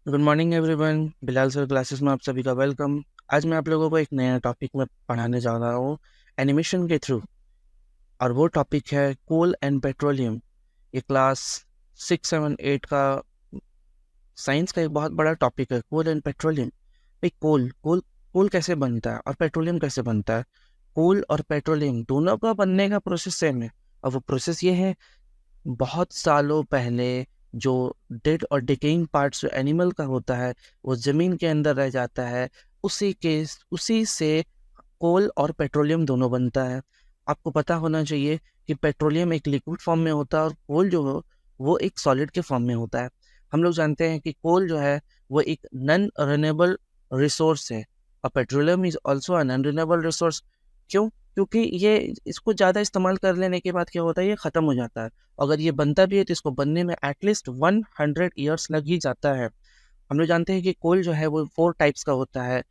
Good morning everyone. Bilal sir classes में आप सभी का वेलकम। आज मैं आप लोगों को एक नया टॉपिक में पढ़ाने जा रहा हूँ एनिमेशन के थ्रू, और वो टॉपिक है कोल एंड पेट्रोलियम। ये क्लास 6, 7, 8 का साइंस का एक बहुत बड़ा टॉपिक है, कोल एंड पेट्रोलियम। भाई कोल कोल कोल कैसे बनता है और पेट्रोलियम कैसे बनता है? कोल और पेट्रोलियम दोनों का बनने का प्रोसेस सेम है, और वो प्रोसेस ये है, बहुत सालों पहले जो डेड और डिकेइंग पार्ट्स जो एनिमल का होता है वो जमीन के अंदर रह जाता है, उसी से कोल और पेट्रोलियम दोनों बनता है। आपको पता होना चाहिए कि पेट्रोलियम एक लिक्विड फॉर्म में होता है और कोल जो हो वो एक सॉलिड के फॉर्म में होता है। हम लोग जानते हैं कि कोल जो है वो एक नॉन रिन्यूएबल रिसोर्स है, और petroleum is also a non renewable resource. क्यों? क्योंकि ये इसको ज़्यादा इस्तेमाल कर लेने के बाद क्या होता है, ये ख़त्म हो जाता है। अगर ये बनता भी है तो इसको बनने में एटलीस्ट 100 ईयर्स लग ही जाता है। हम लोग जानते हैं कि कोल जो है वो 4 टाइप्स का होता है,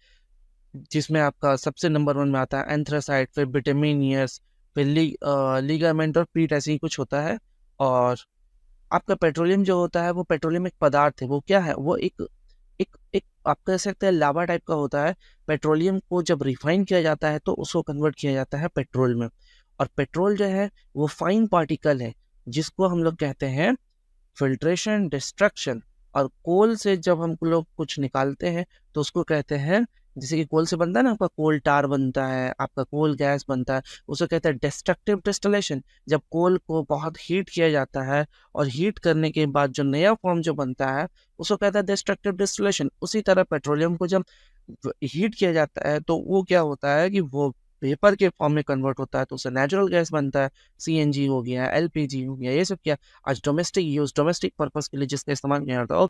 जिसमें आपका सबसे नंबर 1 में आता है एंथ्रासाइट, फिर बिटुमिनियस, फिर लिगामेंट और पीट, ऐसे ही कुछ होता है। और आपका पेट्रोलियम जो होता है वो पेट्रोलियम एक पदार्थ है। वो क्या है? वो एक आप कह सकते हैं लावा टाइप का होता है। पेट्रोलियम को जब रिफाइन किया जाता है तो उसको कन्वर्ट किया जाता है पेट्रोल में। और पेट्रोल जो है वो फाइन पार्टिकल है, जिसको हम लोग कहते हैं फिल्ट्रेशन डिस्ट्रक्शन। और कोल से जब हम लोग कुछ निकालते हैं तो उसको कहते हैं, जैसे कि कोल से बनता है ना, आपका कोल टार बनता है, आपका कोल गैस बनता है, उसको कहते हैं डिस्ट्रक्टिव डिस्टिलेशन। जब कोल को बहुत हीट किया जाता है और हीट करने के बाद जो नया फॉर्म जो बनता है उसको कहता है डिस्ट्रक्टिव डिस्टिलेशन। उसी तरह पेट्रोलियम को जब हीट किया जाता है तो वो क्या होता है कि वो वेपर के फॉर्म में कन्वर्ट होता है, तो उससे नेचुरल गैस बनता है। सीएनजी हो गया, एलपीजी हो गया, ये सब क्या आज डोमेस्टिक पर्पस के लिए जिसका इस्तेमाल किया जाता है।